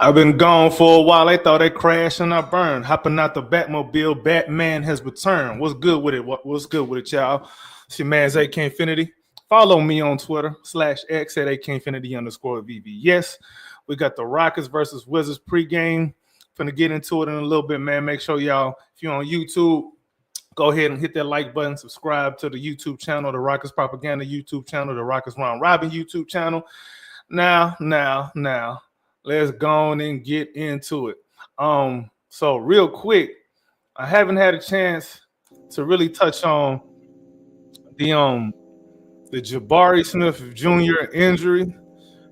I've been gone for a while. They thought they crashed and I burned. Hopping out the Batmobile, Batman has returned. What's good with it? What's good with it, y'all? It's your man's AK Infinity. Follow me on Twitter /X at AKInfinity_VV. Yes, we got the Rockets versus Wizards pregame. Finna get into it in a little bit, man. Make sure y'all, if you're on YouTube, go ahead and hit that like button. Subscribe to the YouTube channel, the Rockets Propaganda YouTube channel, the Rockets Round Robin YouTube channel. Now. Let's go on and get into it. So real quick, I haven't had a chance to really touch on the Jabari Smith Jr. injury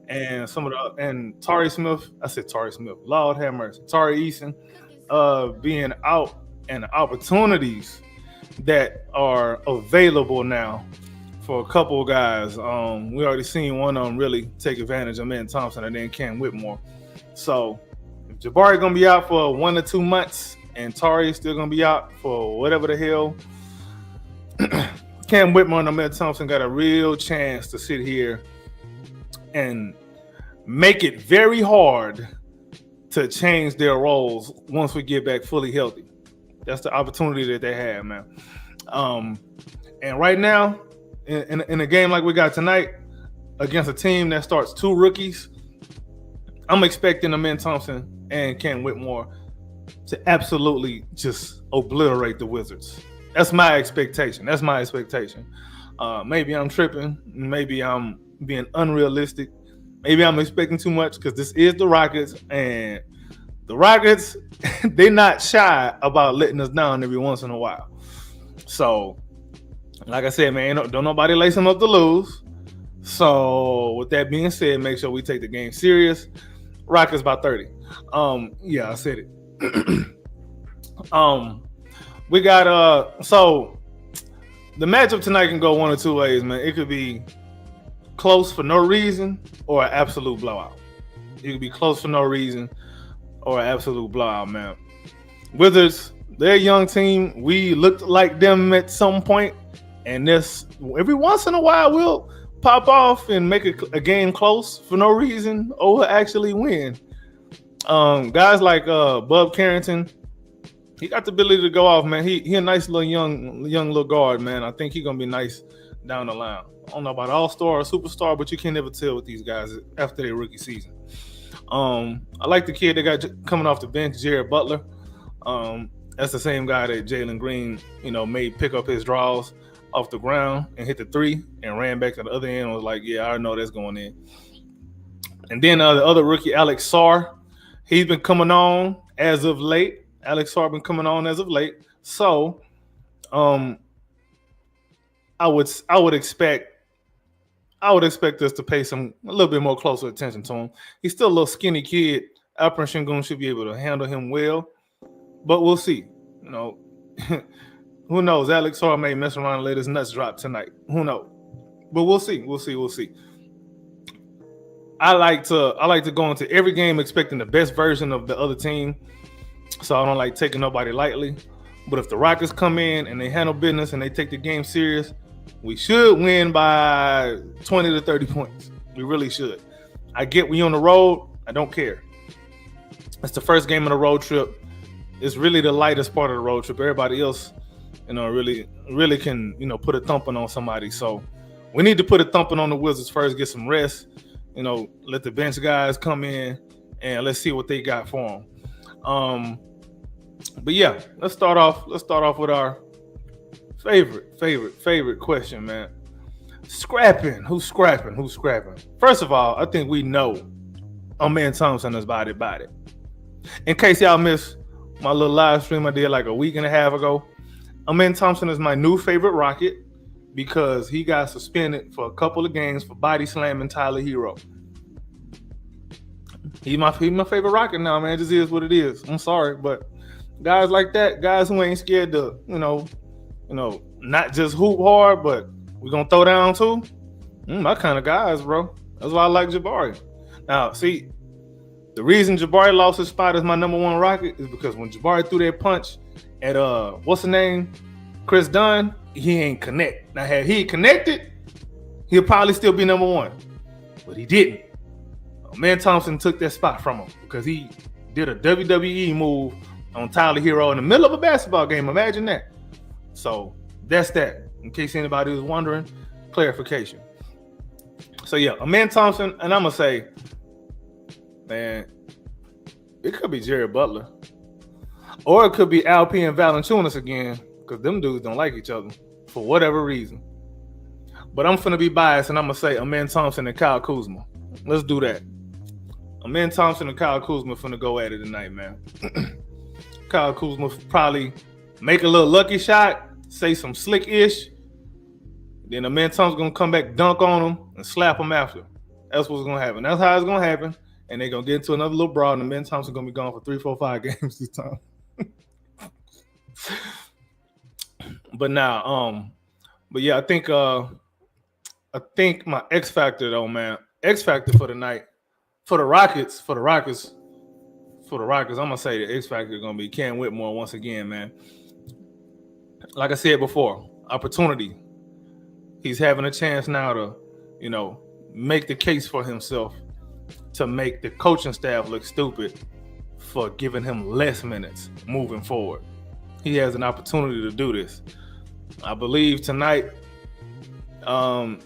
and some of the and Tari Smith. I said Tari Smith. Lord have mercy. Tari Eason being out and opportunities that are available now for a couple of guys. We already seen one of them really take advantage of Ben Thompson and then Cam Whitmore. So if Jabari gonna be out for 1 or 2 months and Tari is still gonna be out for whatever the hell, Cam Whitmore and Ben Thompson got a real chance to sit here and make it very hard to change their roles once we get back fully healthy. That's the opportunity that they have, man. And right now, in a game like we got tonight against a team that starts 2 rookies, I'm expecting Ben Thompson and Cam Whitmore to absolutely just obliterate the Wizards. That's my expectation. Maybe I'm tripping. Maybe I'm being unrealistic. Maybe I'm expecting too much because this is the Rockets, and the Rockets, they're not shy about letting us down every once in a while. So, like I said, man, don't nobody lace them up to lose. So, with that being said, make sure we take the game serious. Rockets by 30. Yeah, I said it. We got so the matchup tonight can go one or two ways, man. It could be close for no reason or an absolute blowout. It could be close for no reason or an absolute blowout, man. Wizards, they're a young team. We looked like them at some point, and this every once in a while we'll pop off and make a game close for no reason or we'll actually win. Guys like Bub Carrington, he got the ability to go off, man. He a nice little young little guard, man. I think he's gonna be nice down the line. I don't know about all-star or superstar, but you can never tell with these guys after their rookie season. I like the kid that got coming off the bench, Jared Butler. That's the same guy that Jalen Green, made pick up his draws off the ground and hit the 3 and ran back to the other end and was like, yeah, I know that's going in. And then the other rookie, Alex Sarr, he's been coming on as of late. So I would expect us to pay a little bit more closer attention to him. He's still a little skinny kid. Alperen Sengun should be able to handle him well, but we'll see. Who knows? Alex Sarr may mess around and let his nuts drop tonight. Who knows? But we'll see. I like to go into every game expecting the best version of the other team, so I don't like taking nobody lightly. But if the Rockets come in and they handle business and they take the game serious, we should win by 20 to 30 points. We really should. I get we on the road. I don't care. It's the first game of the road trip. It's really the lightest part of the road trip. Everybody else, really can, put a thumping on somebody. So we need to put a thumping on the Wizards first, get some rest, let the bench guys come in and let's see what they got for them. But yeah, let's start off with our favorite question, man. Scrapping. Who's scrapping? First of all, I think we know Ben Thompson is body. In case y'all missed my little live stream I did like a week and a half ago, Ben Thompson is my new favorite Rocket because he got suspended for a couple of games for body slamming Tyler Hero. He's my favorite Rocket now, man. It just is what it is. I'm sorry, but guys like that, guys who ain't scared to, not just hoop hard, but we're gonna throw down too. My kind of guys, bro. That's why I like Jabari. Now, see, the reason Jabari lost his spot as my number 1 Rocket is because when Jabari threw that punch at what's the name, Chris Dunn, he ain't connect. Now, had he connected, he'll probably still be number 1, but he didn't. Man Thompson took that spot from him because he did a WWE move on Tyler Hero in the middle of a basketball game. Imagine that. So that's that. In case anybody was wondering, clarification. So yeah, Amen Thompson, and I'm gonna say, man, it could be Jared Butler, or it could be Alpi and Valanciunas again, because them dudes don't like each other for whatever reason. But I'm finna be biased, and I'm gonna say Amen Thompson and Kyle Kuzma. Let's do that. Amen Thompson and Kyle Kuzma finna go at it tonight, man. Kyle Kuzma probably make a little lucky shot, say some slick-ish. Then Amen Thompson's gonna come back, dunk on him, and slap him after. That's what's gonna happen. That's how it's gonna happen. And they're gonna get into another little brawl, and Amen Thompson's gonna be gone for 3, 4, 5 games this time. But now, but yeah, I think my X factor though, man. X factor for the night. For the Rockets, I'm gonna say the X factor is gonna be Cam Whitmore once again, man. Like I said before, opportunity. He's having a chance now to, make the case for himself, to make the coaching staff look stupid for giving him less minutes moving forward. He has an opportunity to do this. I believe tonight, I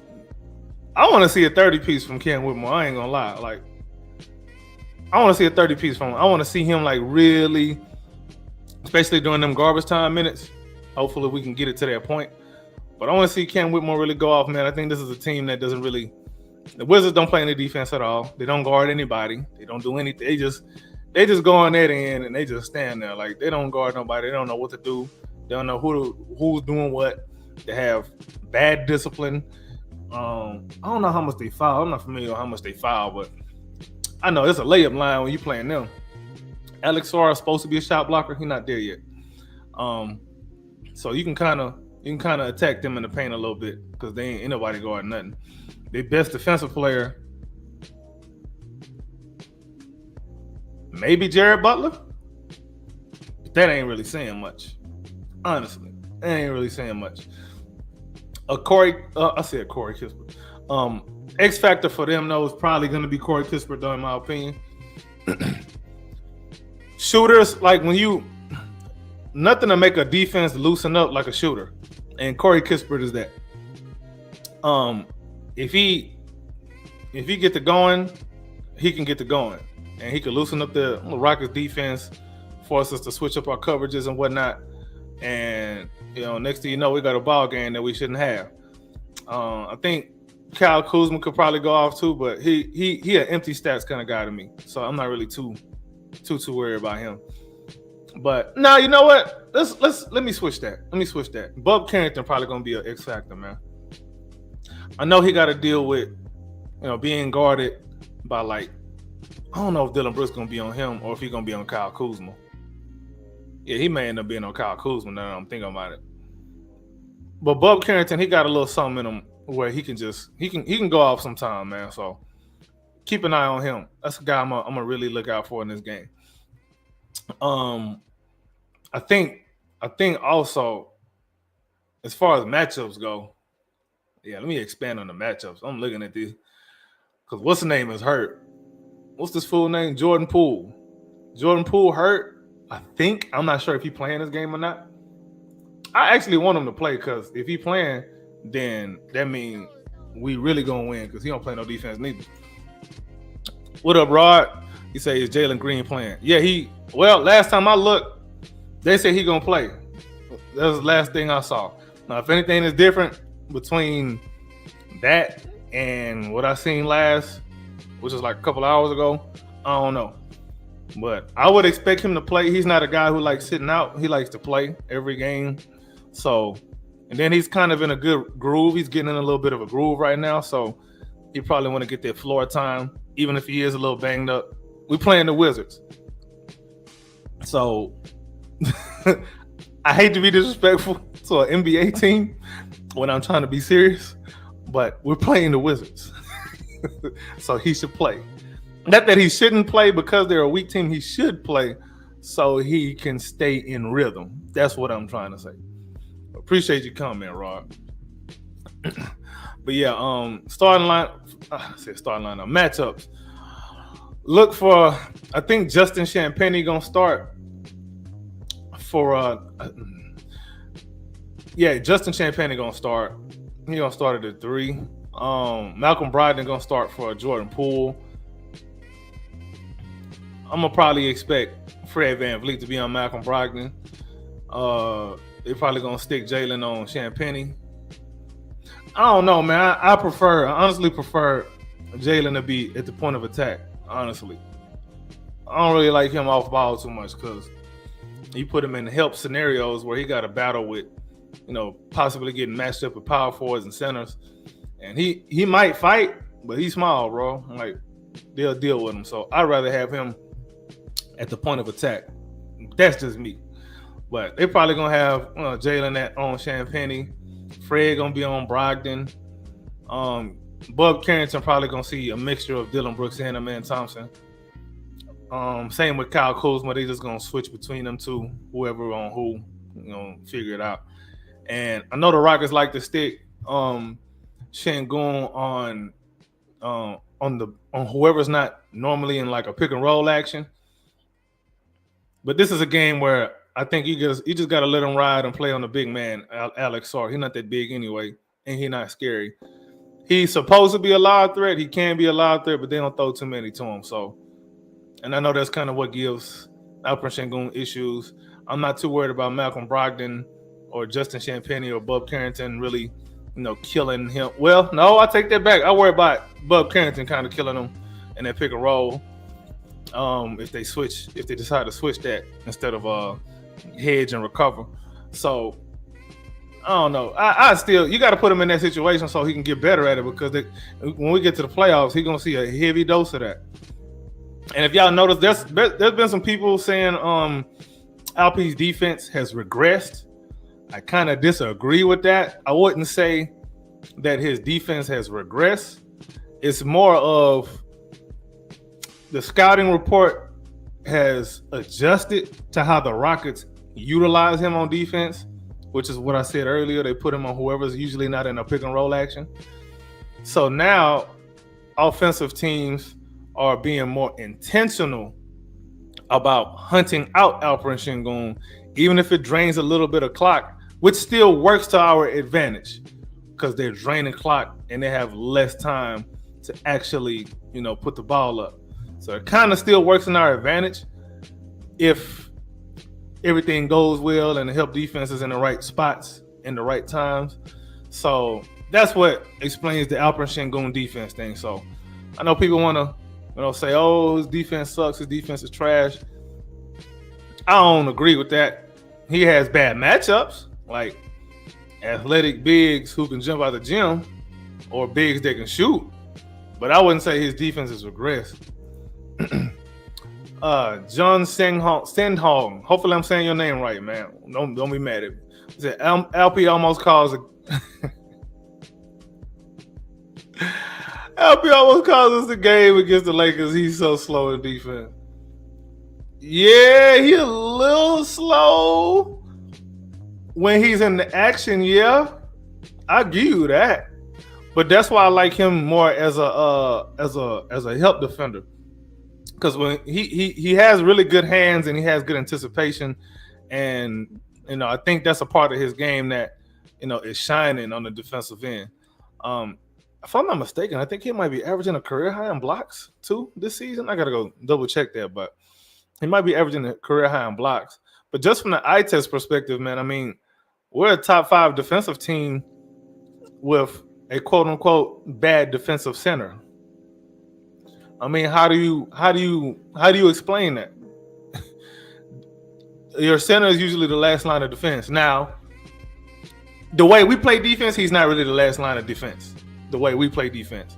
want to see a 30-piece from Cam Whitmore. I ain't gonna lie. Like, I want to see a 30-piece from him. I want to see him like really, especially during them garbage time minutes. Hopefully we can get it to that point. But I want to see Cam Whitmore really go off, man. I think this is a team that doesn't really – the Wizards don't play any defense at all. They don't guard anybody. They don't do anything. They just go on that end and they just stand there. Like, they don't guard nobody. They don't know what to do. They don't know who's doing what. They have bad discipline. I don't know how much they foul. I'm not familiar with how much they foul, but I know it's a layup line when you're playing them. Alex Sarr is supposed to be a shot blocker. He's not there yet. So you can kind of attack them in the paint a little bit because they ain't nobody guarding nothing. Their best defensive player, maybe Jared Butler. But that ain't really saying much. Honestly, that ain't really saying much. I said Corey Kispert. X factor for them though is probably going to be Corey Kispert, though, in my opinion. Shooters, like nothing to make a defense loosen up like a shooter, and Corey Kispert is that. If he get to going, he can get to going, and he can loosen up the Rockets defense, force us to switch up our coverages and whatnot. And next thing you know, we got a ball game that we shouldn't have. I think Kyle Kuzma could probably go off too, but he an empty stats kind of guy to me, so I'm not really too worried about him. But no, you know what? Let me switch that. Bub Carrington probably gonna be an X factor, man. I know he got to deal with being guarded by, like, I don't know if Dylan Brooks gonna be on him or if he's gonna be on Kyle Kuzma. Yeah, he may end up being on Kyle Kuzma now that I'm thinking about it. But Bub Carrington, he got a little something in him where he can go off sometime, man. So keep an eye on him. That's a guy I'm gonna really look out for in this game. I think also, as far as matchups go, yeah, let me expand on the matchups. I'm looking at these because what's the name is hurt. What's this fool name? Jordan Poole. Jordan Poole hurt. I think. I'm not sure if he's playing this game or not. I actually want him to play because if he's playing, then that means we really gonna win because he don't play no defense neither. What up, Rod? He say, is Jalen Green playing? Yeah, last time I looked, they said he gonna play. That was the last thing I saw. Now, if anything is different between that and what I seen last, which is like a couple hours ago, I don't know. But I would expect him to play. He's not a guy who likes sitting out. He likes to play every game. So, and then he's kind of in a good groove. He's getting in a little bit of a groove right now. So he probably want to get that floor time, even if he is a little banged up. We playing the Wizards. So I hate to be disrespectful to an NBA team when I'm trying to be serious, but we're playing the Wizards. So he should play. Not that he shouldn't play because they're a weak team. He should play so he can stay in rhythm. That's what I'm trying to say. Appreciate your comment, Rod. But yeah, starting line, matchups. look for, I think Justin Champagnie gonna start for Justin Champagnie gonna start. He gonna start at the 3. Malcolm Brogdon gonna start for Jordan Poole. I'm gonna probably expect Fred VanVleet to be on Malcolm Brogdon. They're probably gonna stick Jalen on Champagnie. I don't know, man. I honestly prefer Jalen to be at the point of attack. Honestly, I don't really like him off ball too much because you put him in help scenarios where he got to battle with, possibly getting matched up with power forwards and centers, and he might fight, but he's small, bro. Like, they'll deal with him. So I'd rather have him at the point of attack. That's just me. But they're probably gonna have Jalen on Champagnie. Fred gonna be on Brogdon. Bub Carrington probably gonna see a mixture of Dylan Brooks and Amen Thompson. Same with Kyle Kuzma. They just gonna switch between them two, whoever on who, figure it out. And I know the Rockets like to stick Şengün on whoever's not normally in like a pick and roll action. But this is a game where I think you just got to let him ride and play on the big man, Alex Sarr. He's not that big anyway, and he's not scary. He's supposed to be a loud threat. He can be a loud threat, but they don't throw too many to him. So, and I know that's kind of what gives Alperen Şengün issues. I'm not too worried about Malcolm Brogdon or Justin Champagnie or Bub Carrington really, killing him. Well, no, I take that back. I worry about Bub Carrington kind of killing him in that pick and roll. If they decide to switch that instead of hedge and recover. So I don't know. I still, you got to put him in that situation so he can get better at it, because when we get to the playoffs, he's gonna see a heavy dose of that. And if y'all notice, there's been some people saying Alpe's defense has regressed. I kind of disagree with that. I wouldn't say that his defense has regressed. It's more of the scouting report has adjusted to how the Rockets utilize him on defense, which is what I said earlier. They put him on whoever's usually not in a pick and roll action. So now offensive teams are being more intentional about hunting out Alperen Şengün, even if it drains a little bit of clock, which still works to our advantage because they're draining clock and they have less time to actually, put the ball up. So it kind of still works in our advantage if everything goes well and the help defense is in the right spots in the right times. So that's what explains the Alperen Şengün defense thing. So I know people want to say, oh, his defense sucks, his defense is trash. I don't agree with that. He has bad matchups, like athletic bigs who can jump out of the gym or bigs that can shoot. But I wouldn't say his defense has regressed. John Sendhong. Hopefully I'm saying your name right, man. Don't be mad at me. He said Alpe almost caused us the game against the Lakers. He's so slow in defense. Yeah, he's a little slow when he's in the action. Yeah, I give you that. But that's why I like him more as a help defender. Because when he has really good hands and he has good anticipation, and I think that's a part of his game that is shining on the defensive end. If I'm not mistaken, I think he might be averaging a career high in blocks too this season. I gotta go double check that, but he might be averaging a career high in blocks. But just from the eye test perspective, man, I mean, we're a top 5 defensive team with a quote unquote bad defensive center. I mean, how do you explain that? Your center is usually the last line of defense. Now, the way we play defense, he's not really the last line of defense. The way we play defense.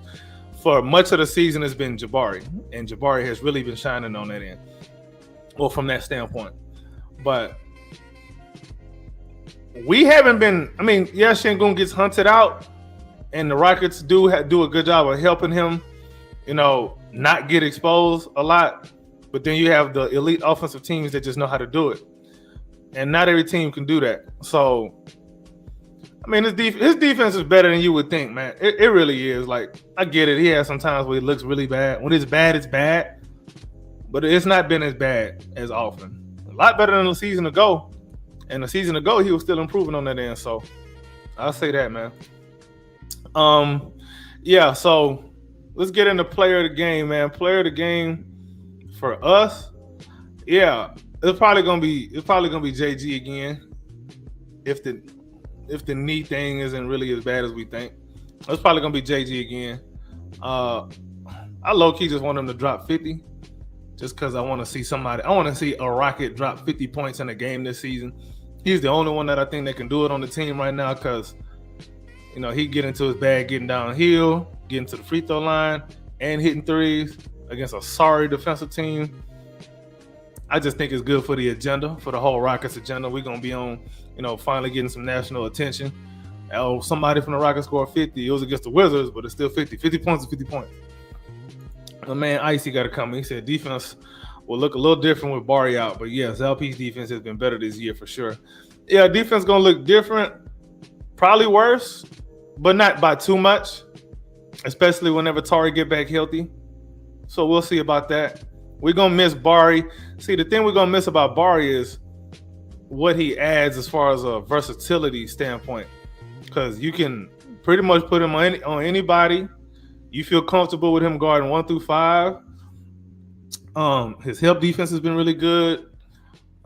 For much of the season, it's been Jabari. And Jabari has really been shining on that end. Well, from that standpoint. But we haven't been, Şengün gets hunted out. And the Rockets do a good job of helping him, not get exposed a lot. But then you have the elite offensive teams that just know how to do it. And not every team can do that. So, his defense is better than you would think, man. It really is. Like, I get it. He has some times where he looks really bad. When it's bad, it's bad. but it's not been as bad as often. A lot better than the season ago. And the season ago, he was still improving on that end. So I'll say that, man. Yeah, so let's get into player of the game, man. Player of the game for us, yeah, it's probably gonna be JG again. If the knee thing isn't really as bad as we think, it's probably gonna be JG again. I low-key just want him to drop 50, just because I want to see somebody. I want to see a Rocket drop 50 points in a game this season. He's the only one that I think that can do it on the team right now, because he get into his bag getting downhill, getting to the free throw line, and hitting threes against a sorry defensive team. I just think it's good for the agenda, for the whole Rockets agenda. We're going to be on, finally getting some national attention. Oh, somebody from the Rockets scored 50. It was against the Wizards, but it's still 50. 50 points is 50 points. My man Icy got to come. He said defense will look a little different with Barry out. But yes, LP's defense has been better this year for sure. Yeah, defense going to look different. Probably worse, but not by too much, especially whenever Tari get back healthy. So we'll see about that. We're going to miss Barry. See, the thing we're going to miss about Barry is what he adds as far as a versatility standpoint, because you can pretty much put him on anybody. You feel comfortable with him guarding 1 through 5. His help defense has been really good.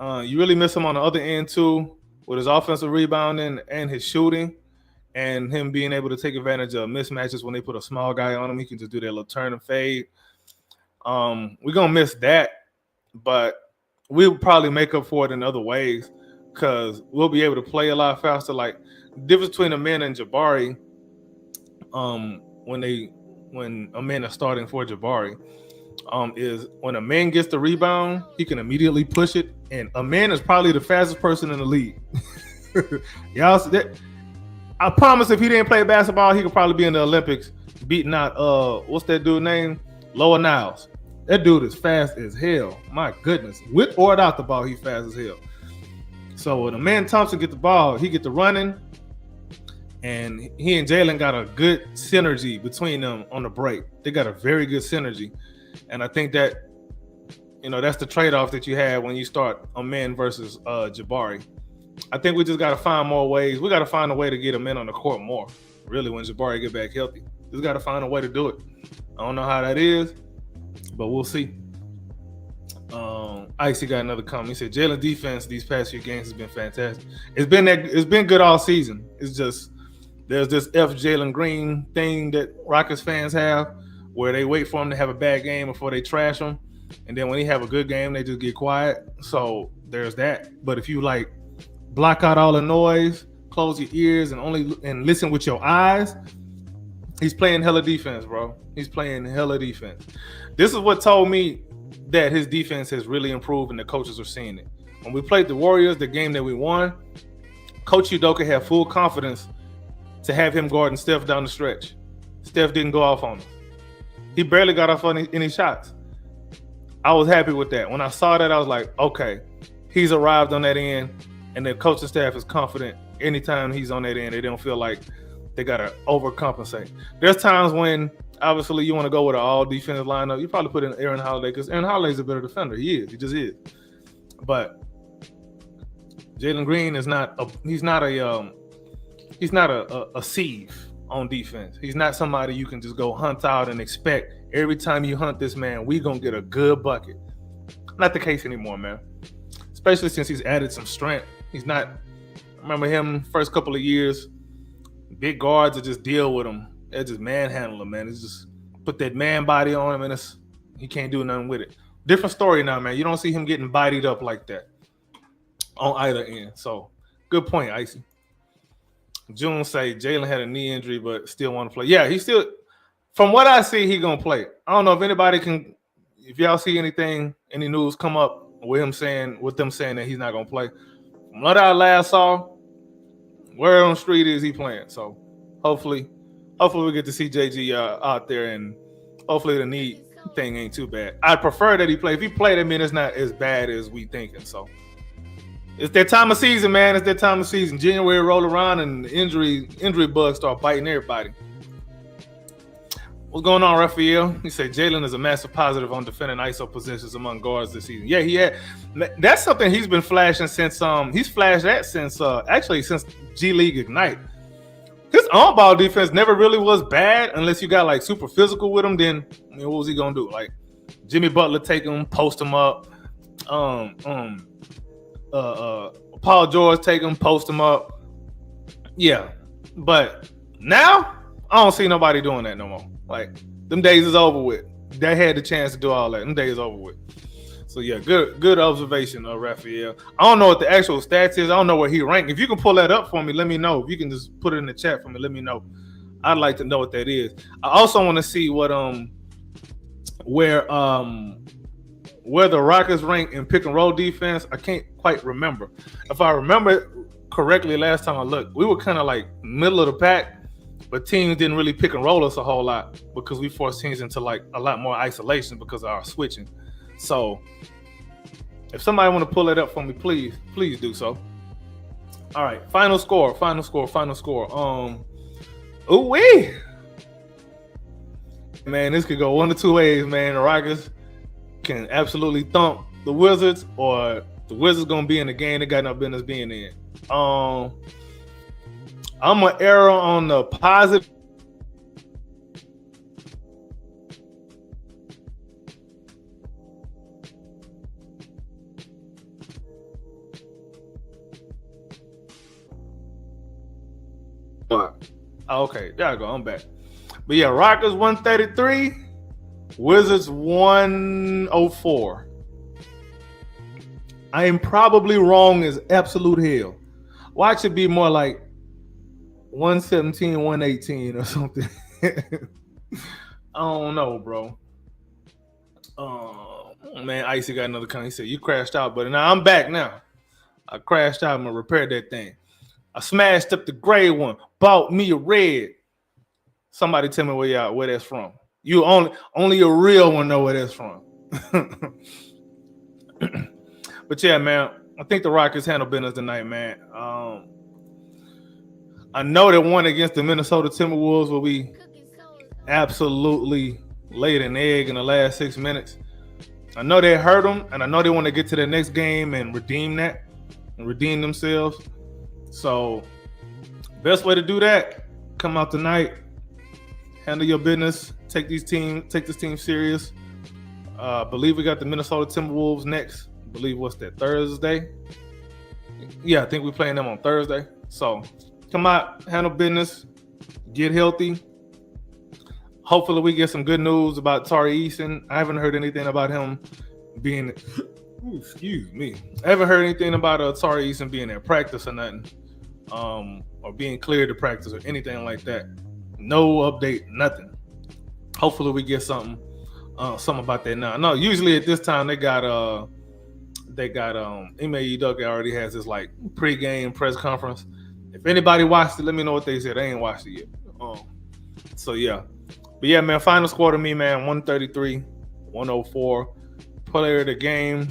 You really miss him on the other end too, with his offensive rebounding and his shooting, and him being able to take advantage of mismatches when they put a small guy on him. He can just do that little turn and fade. We're going to miss that, but we'll probably make up for it in other ways, because we'll be able to play a lot faster. Like, the difference between Amen and Jabari, when Amen is starting for Jabari, is when Amen gets the rebound, he can immediately push it, and Amen is probably the fastest person in the league. Y'all, I promise if he didn't play basketball, he could probably be in the Olympics beating out what's that dude name? Lower Niles. That dude is fast as hell. My goodness. With or without the ball, he's fast as hell. So when Amen Thompson get the ball, he get the running, and he and Jalen got a good synergy between them on the break. They got a very good synergy. And I think that, that's the trade-off that you have when you start Amen versus Jabari. I think we just got to find more ways. We got to find a way to get Amen on the court more, really, when Jabari get back healthy. Just got to find a way to do it. I don't know how that is, but we'll see. Icy got another comment. He said Jalen defense these past few games has been fantastic. It's been good all season. It's just there's this F Jalen Green thing that Rockets fans have, where they wait for him to have a bad game before they trash him, and then when he have a good game, they just get quiet. So there's that. But if you block out all the noise, close your ears, and listen with your eyes, he's playing hella defense, bro. He's playing hella defense. This is what told me that his defense has really improved, and the coaches are seeing it. When we played the Warriors, the game that we won, Coach Udoka had full confidence to have him guarding Steph down the stretch. Steph didn't go off on him. He barely got off on any shots. I was happy with that. When I saw that, I was like, okay, he's arrived on that end, and the coaching staff is confident anytime he's on that end. They don't feel like they got to overcompensate. There's times when, obviously, you want to go with an all-defensive lineup. You probably put in Aaron Holiday, because Aaron Holiday's a better defender. He is. He just is. But Jalen Green is not a sieve on defense. He's not somebody you can just go hunt out and expect every time you hunt this man, we going to get a good bucket. Not the case anymore, man. Especially since he's added some strength. He's not, I remember him first couple of years, big guards that just deal with him. They just manhandle him, man. It's just put that man body on him, and he can't do nothing with it. Different story now, man. You don't see him getting bodied up like that on either end. So, good point, Icy. June say Jalen had a knee injury, but still want to play. Yeah, he still, from what I see, he going to play. I don't know if anybody can, if y'all see any news come up with them saying that he's not going to play. From what I last saw, where on the street is he playing? So, hopefully we get to see JG out there, and hopefully the knee thing ain't too bad. I'd prefer that he play. If he played, I mean, it's not as bad as we thinking. So it's that time of season, man. It's that time of season. January roll around and the injury bugs start biting everybody. What's going on, Raphael? He said Jalen is a massive positive on defending ISO positions among guards this season. Yeah, he had. That's something he's been flashing since. He's flashed that since actually since G League Ignite. His on-ball defense never really was bad unless you got like super physical with him. Then what was he gonna do? Like Jimmy Butler take him, post him up. Paul George take him, post him up. Yeah, but now I don't see nobody doing that no more. Like them days is over with. They had the chance to do all that. Them days over with. So yeah, good observation, Raphael. I don't know what the actual stats is. I don't know where he ranked. If you can pull that up for me, let me know. If you can just put it in the chat for me, let me know. I'd like to know what that is. I also want to see what where the Rockets rank in pick and roll defense. I can't quite remember. If I remember correctly, last time I looked, we were kind of like middle of the pack, but teams didn't really pick and roll us a whole lot because we forced teams into like a lot more isolation because of our switching. So if somebody want to pull it up for me, please do so. All right, final score. Ooh wee. Man, this could go one of two ways, man. The Rockets can absolutely thump the Wizards, or the Wizards gonna be in the game they got no business being in. I'm gonna err on the positive. Okay, there I go. I'm back. But yeah, Rockets 133, Wizards 104. I am probably wrong as absolute hell. Watch it be more like 117, 118 or something. I don't know, bro. Man, Icy got another comment. He said, you crashed out, but now I'm back now. I crashed out. I'm going to repair that thing. I smashed up the gray one, bought me a red. Somebody tell me where that's from. You only a real one know where that's from. But yeah, man, I think the Rockets handle business tonight, man. I know that one against the Minnesota Timberwolves will be absolutely laid an egg in the last 6 minutes. I know they hurt them, and I know they want to get to the next game and redeem that and redeem themselves. So, best way to do that, come out tonight, handle your business, take this team serious. Believe we got the Minnesota Timberwolves next. Believe what's that, Thursday? Yeah, I think we're playing them on Thursday. So, come out, handle business, get healthy. Hopefully we get some good news about Tari Eason. I haven't heard anything about him being excuse me. I haven't heard anything about Tari Eason being at practice or nothing. Or being cleared to practice or anything like that. No update, nothing. Hopefully we get something about that now. No, usually at this time they got Ime Udoka already has this like pregame press conference. If anybody watched it, let me know what they said. They ain't watched it yet. So yeah. But yeah, man, final score to me, man, 133, 104. Player of the game,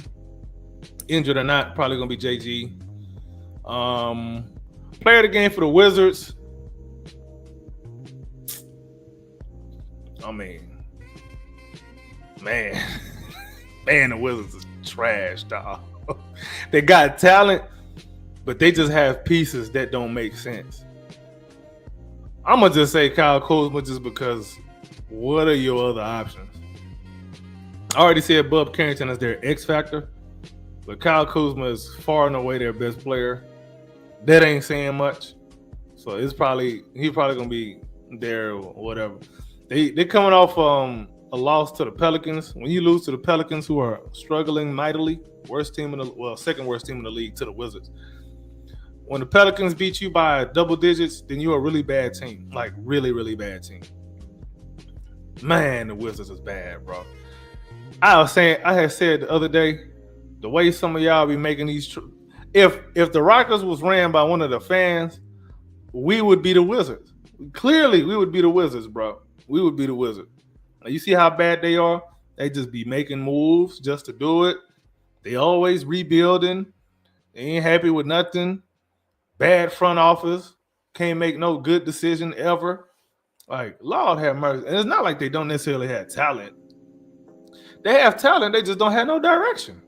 injured or not, probably gonna be JG. Player of the game for the Wizards. I mean, man, the Wizards is trash, dog. They got talent, but they just have pieces that don't make sense. I'm gonna just say Kyle Kuzma just because. What are your other options? I already said Bub Carrington is their X factor, but Kyle Kuzma is far and away their best player. That ain't saying much, so he's probably gonna be there or whatever. They're coming off a loss to the Pelicans. When you lose to the Pelicans, who are struggling mightily, second worst team in the league, to the Wizards. When the Pelicans beat you by double digits, then you're a really bad team, like really, really bad team. Man, the Wizards is bad, bro. I had said the other day, the way some of y'all be making these. If the Rockets was ran by one of the fans, we would be the Wizards. Clearly, we would be the Wizards, bro. We would be the Wizards. Now, you see how bad they are? They just be making moves just to do it. They always rebuilding. They ain't happy with nothing. Bad front office. Can't make no good decision ever. Like, Lord have mercy. And it's not like they don't necessarily have talent. They have talent, they just don't have no direction.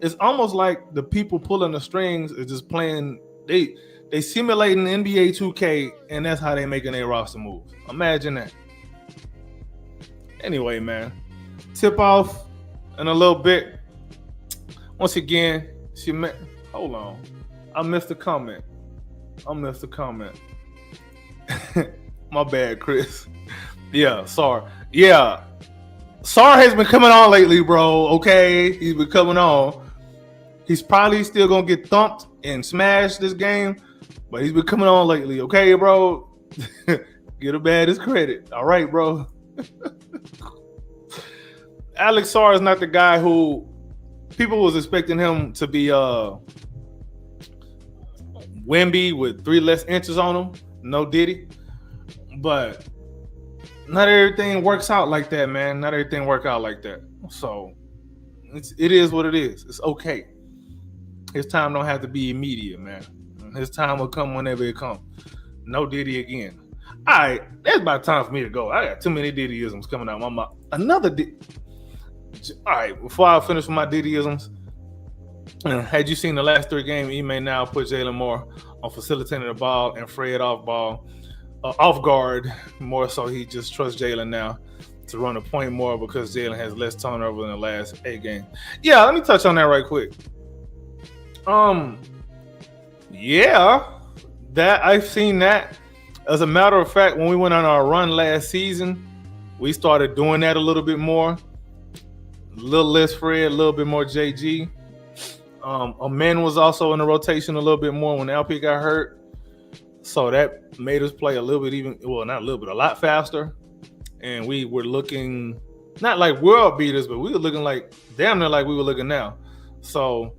It's almost like the people pulling the strings is just playing. They simulating NBA 2K, and that's how they making their roster moves. Imagine that. Anyway, man, tip off in a little bit. Once again, hold on. I missed the comment. My bad, Chris. Yeah, sorry. Yeah, Sar has been coming on lately, bro. Okay, he's been coming on. He's probably still gonna get thumped and smashed this game, but he's been coming on lately. Okay, bro. Get a bad his credit. All right, bro. Alex Sar is not the guy who people was expecting him to be Wemby with 3 less inches on him. No Diddy. But not everything works out like that, man. Not everything work out like that. So it is what it is. It's okay. His time don't have to be immediate, man. His time will come whenever it comes. No Diddy again. All right, that's about time for me to go. I got too many Diddyisms coming out my mouth. Another Diddy. All right, before I finish with my Diddyisms, had you seen the last 3 games, Ime now put Jalen Moore on facilitating the ball and Fred off guard more, so he just trusts Jalen now to run the point more because Jalen has less turnover in the last 8 games. Yeah, let me touch on that right quick. Yeah, that I've seen that. As a matter of fact, when we went on our run last season, we started doing that a little bit more. A little less Fred, a little bit more JG. Amen was also in the rotation a little bit more when LP got hurt. So that made us play a little bit not a little bit, a lot faster. And we were looking, not like world beaters, but we were looking like, damn near like we were looking now. So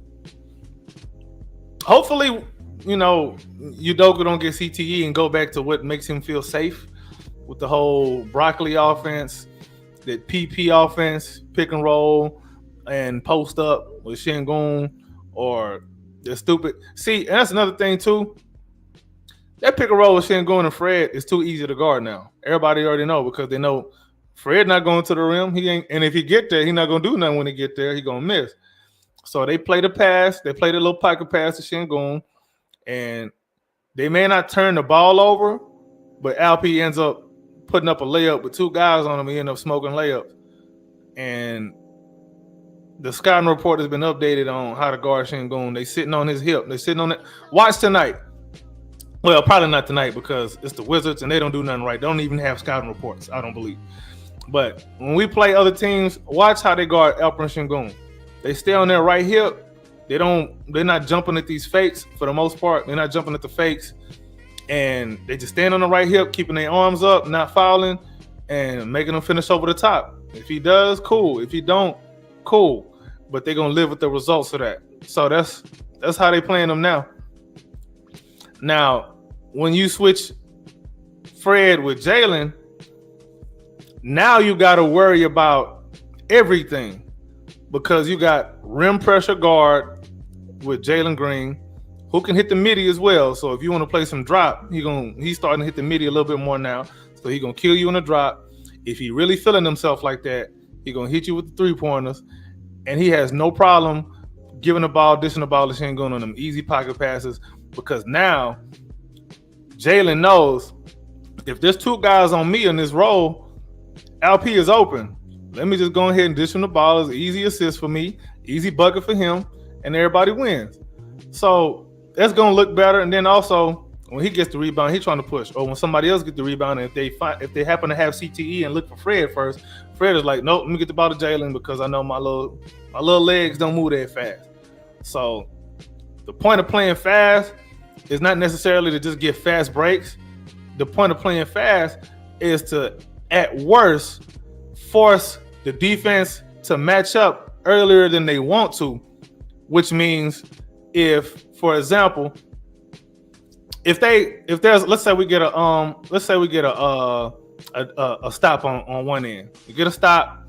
hopefully, Udoka don't get CTE and go back to what makes him feel safe with the whole broccoli offense, that PP offense, pick and roll, and post up with Şengün or the stupid. See, and that's another thing too. That pick and roll with Şengün and Fred is too easy to guard now. Everybody already know because they know Fred not going to the rim. He ain't, and if he get there, he not gonna do nothing when he get there. He gonna miss. So they play the pass. They play the little pocket pass to Şengün, and they may not turn the ball over, but Alp ends up putting up a layup with 2 guys on him. He end up smoking layups, and the scouting report has been updated on how to guard Şengün. They sitting on his hip. They sitting on it. Watch tonight. Well, probably not tonight because it's the Wizards and they don't do nothing right. They don't even have scouting reports, I don't believe. But when we play other teams, watch how they guard Alperen Şengün. They stay on their right hip. They're not jumping at these fakes for the most part. They're not jumping at the fakes. And they just stand on the right hip, keeping their arms up, not fouling, and making them finish over the top. If he does, cool. If he don't, cool. But they're gonna live with the results of that. So that's how they playing them now. Now, when you switch Fred with Jalen, now you got to worry about everything because you got rim pressure guard with Jalen Green, who can hit the midi as well. So if you want to play some drop, he's starting to hit the midi a little bit more now. So he's gonna kill you in the drop. If he really feeling himself like that, he's gonna hit you with the 3-pointers, and he has no problem giving the ball, dishing the ball to Şengün on them easy pocket passes because now Jalen knows if there's 2 guys on me in this role, LP is open. Let me just go ahead and dish him the ball. It's an easy assist for me, easy bucket for him, and everybody wins. So that's going to look better. And then also, when he gets the rebound, he's trying to push. Or when somebody else gets the rebound, and if they happen to have CTE and look for Fred first, Fred is like, nope, let me get the ball to Jalen because I know my little legs don't move that fast. So the point of playing fast is not necessarily to just get fast breaks. The point of playing fast is to, at worst, force the defense to match up earlier than they want to, which means if, for example, if there's let's say we get a stop on one end. You get a stop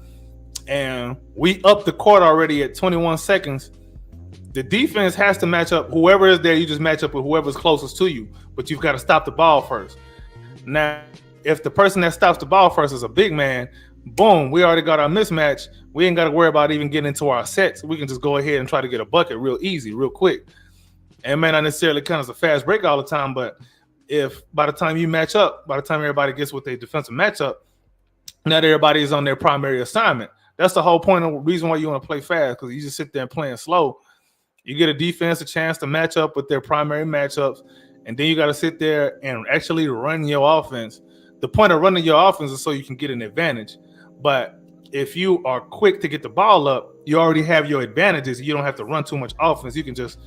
and we up the court already at 21 seconds. The defense has to match up. Whoever is there, you just match up with whoever's closest to you. But you've got to stop the ball first. Now, if the person that stops the ball first is a big man, boom, we already got our mismatch. We ain't got to worry about even getting into our sets. We can just go ahead and try to get a bucket real easy, real quick. And it may not necessarily count as a fast break all the time, but if by the time you match up, by the time everybody gets with their defensive matchup, not everybody is on their primary assignment. That's the whole point of the reason why you want to play fast, because you just sit there and playing slow. You get a defense a chance to match up with their primary matchups, and then you got to sit there and actually run your offense. The point of running your offense is so you can get an advantage. But if you are quick to get the ball up, you already have your advantages. You don't have to run too much offense. You can just,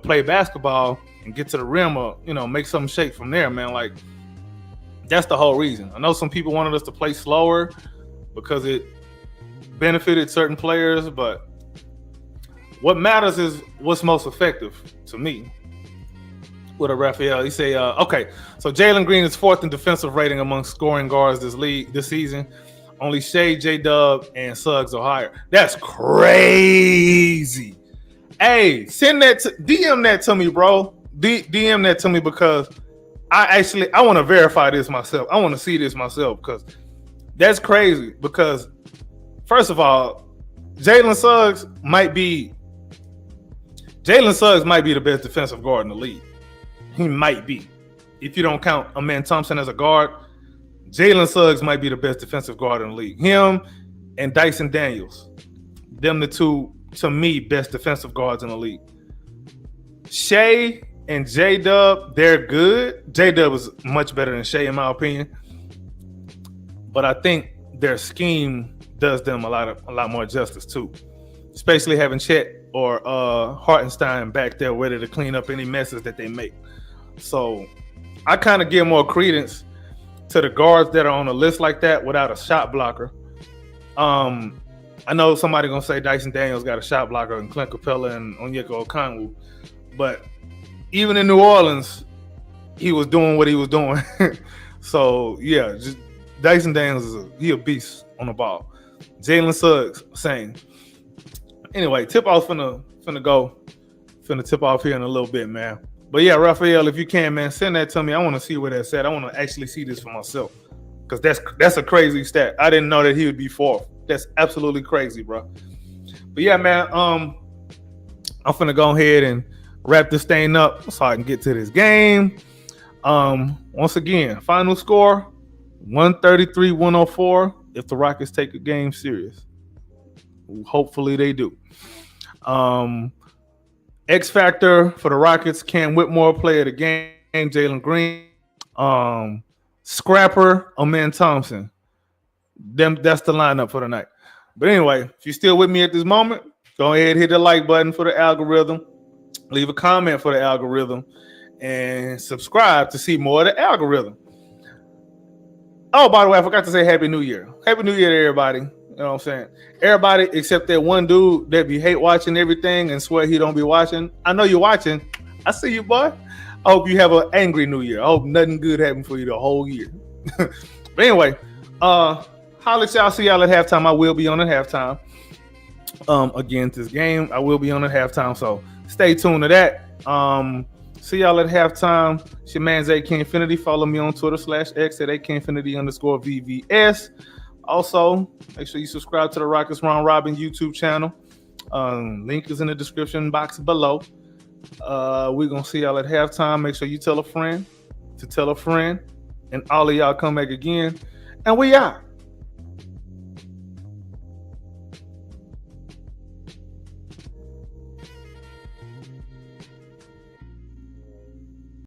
play basketball and get to the rim or, make something shake from there, man. Like, that's the whole reason. I know some people wanted us to play slower because it benefited certain players, but what matters is what's most effective to me. With a Raphael, he say, okay, so Jalen Green is 4th in defensive rating among scoring guards this season. Only Shea, J-Dub, and Suggs are higher. That's crazy. Hey, DM that to me, bro. DM that to me, because I want to verify this myself. I want to see this myself, because that's crazy. Because first of all, Jalen Suggs might be the best defensive guard in the league. He might be. If you don't count Amen Thompson as a guard, Jalen Suggs might be the best defensive guard in the league. Him and Dyson Daniels. Them the two, to me, best defensive guards in the league. Shea and J-Dub, they're good. J-Dub is much better than Shea, in my opinion. But I think their scheme does them a lot more justice, too. Especially having Chet or Hartenstein back there ready to clean up any messes that they make. So I kind of give more credence to the guards that are on a list like that without a shot blocker. I know somebody gonna say Dyson Daniels got a shot blocker and Clint Capella and Onyeka Okongwu, but even in New Orleans, he was doing what he was doing. So yeah, just Dyson Daniels is a beast on the ball. Jalen Suggs, same. Anyway, tip off finna tip off here in a little bit, man. But yeah, Raphael, if you can, man, send that to me. I want to see where that's at. I want to actually see this for myself, because that's a crazy stat. I didn't know that he would be 4th. That's absolutely crazy, bro. But yeah, man, I'm finna go ahead and wrap this thing up so I can get to this game. Once again, final score 133-104. If the Rockets take a game serious, hopefully they do. X factor for the Rockets: Cam Whitmore, player of the game, Jalen Green, Scrapper, Amen Thompson. That's the lineup for tonight. But anyway, if you're still with me at this moment, go ahead and hit the like button for the algorithm, leave a comment for the algorithm, and subscribe to see more of the algorithm. Oh, by the way, I forgot to say Happy New Year. Happy New Year to everybody. You know what I'm saying? Everybody except that one dude that be hate watching everything and swear he don't be watching. I know you're watching. I see you, boy. I hope you have an angry New Year. I hope nothing good happened for you the whole year. But anyway, holla at y'all. See y'all at halftime. I will be on at halftime. Again, this game, I will be on at halftime. So stay tuned to that. See y'all at halftime. It's your man, Zay Kingfinity. Follow me on Twitter /X at AKinfinity_VVS. Also, make sure you subscribe to the Rockets Round Robin YouTube channel. Link is in the description box below. We're going to see y'all at halftime. Make sure you tell a friend to tell a friend. And all of y'all come back again. And we out.